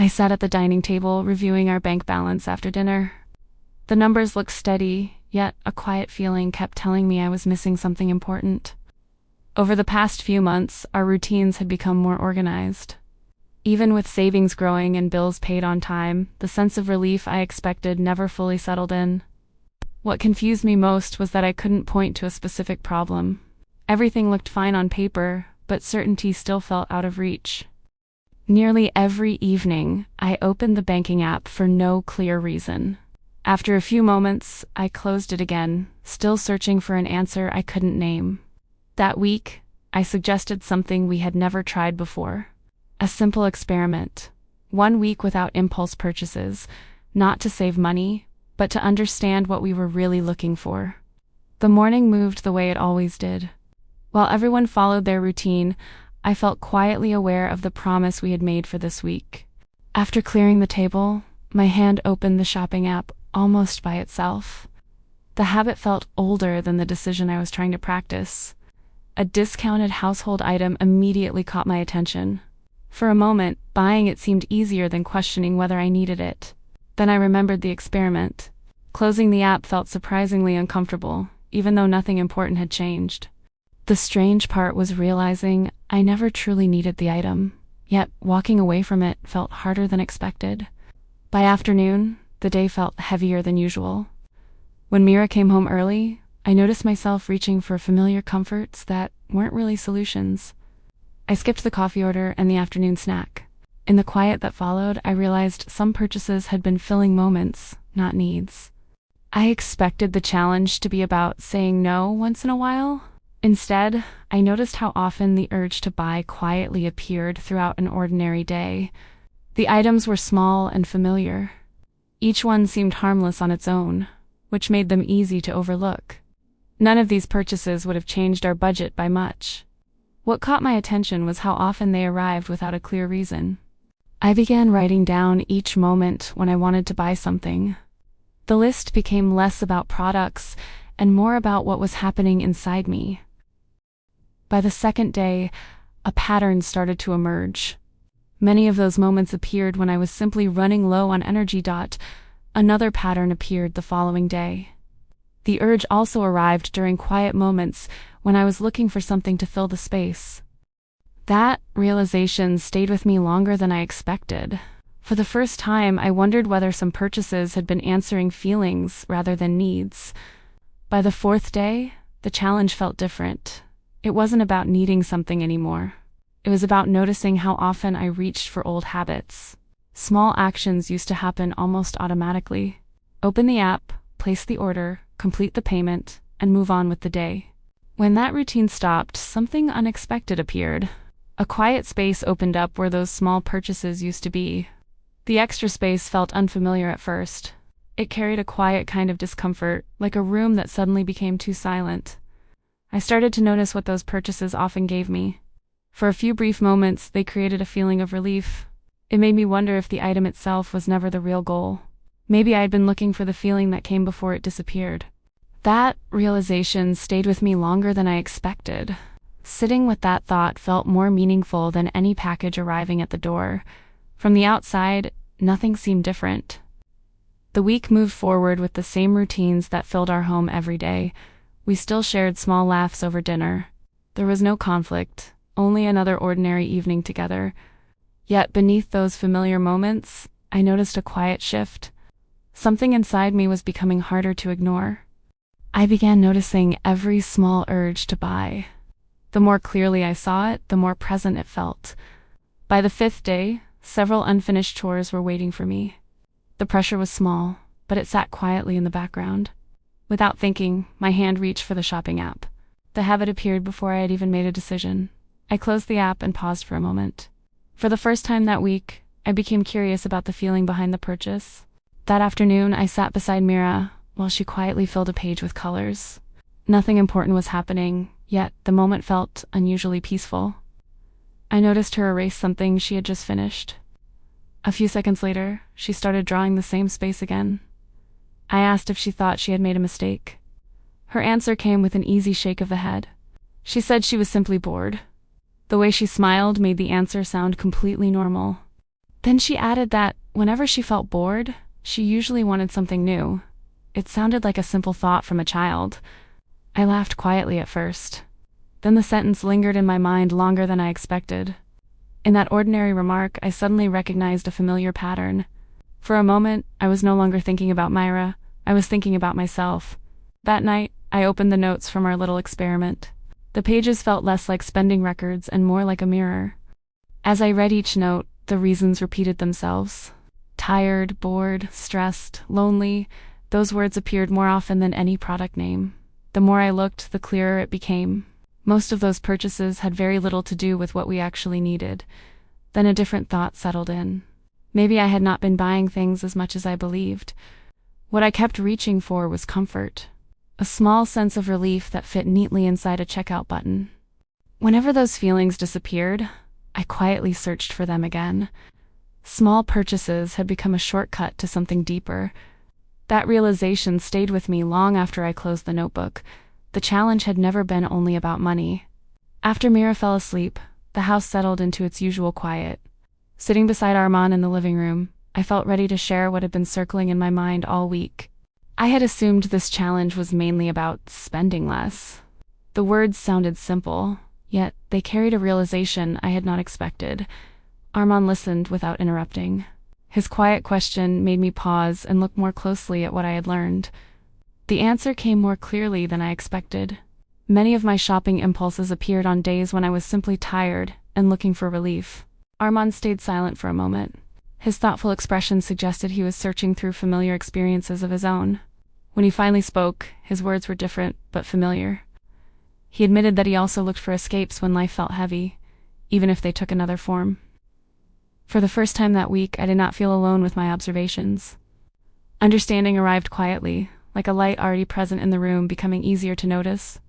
I sat at the dining table, reviewing our bank balance after dinner. The numbers looked steady, yet a quiet feeling kept telling me I was missing something important. Over the past few months, our routines had become more organized. Even with savings growing and bills paid on time, the sense of relief I expected never fully settled in. What confused me most was that I couldn't point to a specific problem. Everything looked fine on paper, but certainty still felt out of reach. Nearly every evening, I opened the banking app for no clear reason. After a few moments, I closed it again, still searching for an answer I couldn't name. That week, I suggested something we had never tried before. A simple experiment. 1 week without impulse purchases, not to save money, but to understand what we were really looking for. The morning moved the way it always did. While everyone followed their routine, I felt quietly aware of the promise we had made for this week. After clearing the table, my hand opened the shopping app almost by itself. The habit felt older than the decision I was trying to practice. A discounted household item immediately caught my attention. For a moment, buying it seemed easier than questioning whether I needed it. Then I remembered the experiment. Closing the app felt surprisingly uncomfortable, even though nothing important had changed. The strange part was realizing I never truly needed the item, yet walking away from it felt harder than expected. By afternoon, the day felt heavier than usual. When Mira came home early, I noticed myself reaching for familiar comforts that weren't really solutions. I skipped the coffee order and the afternoon snack. In the quiet that followed, I realized some purchases had been filling moments, not needs. I expected the challenge to be about saying no once in a while. Instead, I noticed how often the urge to buy quietly appeared throughout an ordinary day. The items were small and familiar. Each one seemed harmless on its own, which made them easy to overlook. None of these purchases would have changed our budget by much. What caught my attention was how often they arrived without a clear reason. I began writing down each moment when I wanted to buy something. The list became less about products and more about what was happening inside me. By the second day, a pattern started to emerge. Many of those moments appeared when I was simply running low on energy. Another pattern appeared the following day. The urge also arrived during quiet moments when I was looking for something to fill the space. That realization stayed with me longer than I expected. For the first time, I wondered whether some purchases had been answering feelings rather than needs. By the fourth day, the challenge felt different. It wasn't about needing something anymore. It was about noticing how often I reached for old habits. Small actions used to happen almost automatically. Open the app, place the order, complete the payment, and move on with the day. When that routine stopped, something unexpected appeared. A quiet space opened up where those small purchases used to be. The extra space felt unfamiliar at first. It carried a quiet kind of discomfort, like a room that suddenly became too silent. I started to notice what those purchases often gave me. For a few brief moments, they created a feeling of relief. It made me wonder if the item itself was never the real goal. Maybe I had been looking for the feeling that came before it disappeared. That realization stayed with me longer than I expected. Sitting with that thought felt more meaningful than any package arriving at the door. From the outside, nothing seemed different. The week moved forward with the same routines that filled our home every day. We still shared small laughs over dinner. There was no conflict, only another ordinary evening together. Yet beneath those familiar moments, I noticed a quiet shift. Something inside me was becoming harder to ignore. I began noticing every small urge to buy. The more clearly I saw it, the more present it felt. By the fifth day, several unfinished chores were waiting for me. The pressure was small, but it sat quietly in the background. Without thinking, my hand reached for the shopping app. The habit appeared before I had even made a decision. I closed the app and paused for a moment. For the first time that week, I became curious about the feeling behind the purchase. That afternoon, I sat beside Mira while she quietly filled a page with colors. Nothing important was happening, yet the moment felt unusually peaceful. I noticed her erase something she had just finished. A few seconds later, she started drawing the same space again. I asked if she thought she had made a mistake. Her answer came with an easy shake of the head. She said she was simply bored. The way she smiled made the answer sound completely normal. Then she added that whenever she felt bored, she usually wanted something new. It sounded like a simple thought from a child. I laughed quietly at first. Then the sentence lingered in my mind longer than I expected. In that ordinary remark, I suddenly recognized a familiar pattern. For a moment, I was no longer thinking about Myra. I was thinking about myself. That night, I opened the notes from our little experiment. The pages felt less like spending records and more like a mirror. As I read each note, the reasons repeated themselves. Tired, bored, stressed, lonely. Those words appeared more often than any product name. The more I looked, the clearer it became. Most of those purchases had very little to do with what we actually needed. Then a different thought settled in. Maybe I had not been buying things as much as I believed. What I kept reaching for was comfort. A small sense of relief that fit neatly inside a checkout button. Whenever those feelings disappeared, I quietly searched for them again. Small purchases had become a shortcut to something deeper. That realization stayed with me long after I closed the notebook. The challenge had never been only about money. After Mira fell asleep, the house settled into its usual quiet. Sitting beside Arman in the living room, I felt ready to share what had been circling in my mind all week. I had assumed this challenge was mainly about spending less. The words sounded simple, yet they carried a realization I had not expected. Arman listened without interrupting. His quiet question made me pause and look more closely at what I had learned. The answer came more clearly than I expected. Many of my shopping impulses appeared on days when I was simply tired and looking for relief. Arman stayed silent for a moment. His thoughtful expression suggested he was searching through familiar experiences of his own. When he finally spoke, his words were different but familiar. He admitted that he also looked for escapes when life felt heavy, even if they took another form. For the first time that week, I did not feel alone with my observations. Understanding arrived quietly, like a light already present in the room becoming easier to notice.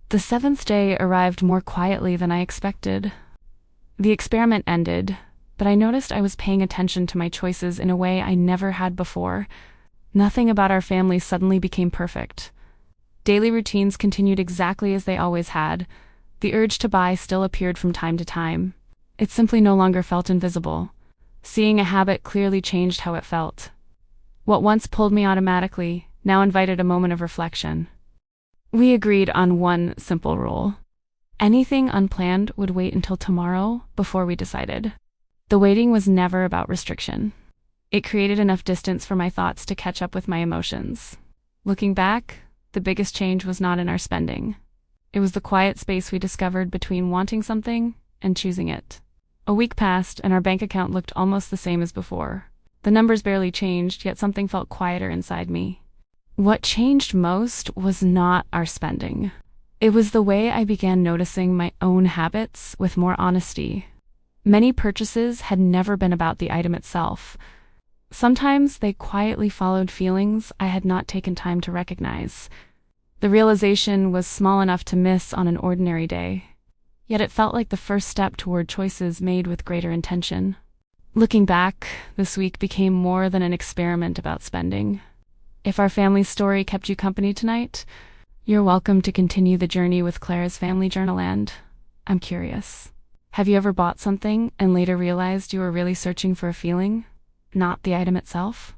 The seventh day arrived more quietly than I expected. The experiment ended, but I noticed I was paying attention to my choices in a way I never had before. Nothing about our family suddenly became perfect. Daily routines continued exactly as they always had. The urge to buy still appeared from time to time. It simply no longer felt invisible. Seeing a habit clearly changed how it felt. What once pulled me automatically now invited a moment of reflection. We agreed on one simple rule. Anything unplanned would wait until tomorrow before we decided. The waiting was never about restriction. It created enough distance for my thoughts to catch up with my emotions. Looking back, the biggest change was not in our spending. It was the quiet space we discovered between wanting something and choosing it. A week passed, and our bank account looked almost the same as before. The numbers barely changed, yet something felt quieter inside me. What changed most was not our spending. It was the way I began noticing my own habits with more honesty. Many purchases had never been about the item itself. Sometimes they quietly followed feelings I had not taken time to recognize. The realization was small enough to miss on an ordinary day. Yet it felt like the first step toward choices made with greater intention. Looking back, this week became more than an experiment about spending. If our family's story kept you company tonight, you're welcome to continue the journey with Clara's Family Journal. And I'm curious. Have you ever bought something and later realized you were really searching for a feeling, not the item itself?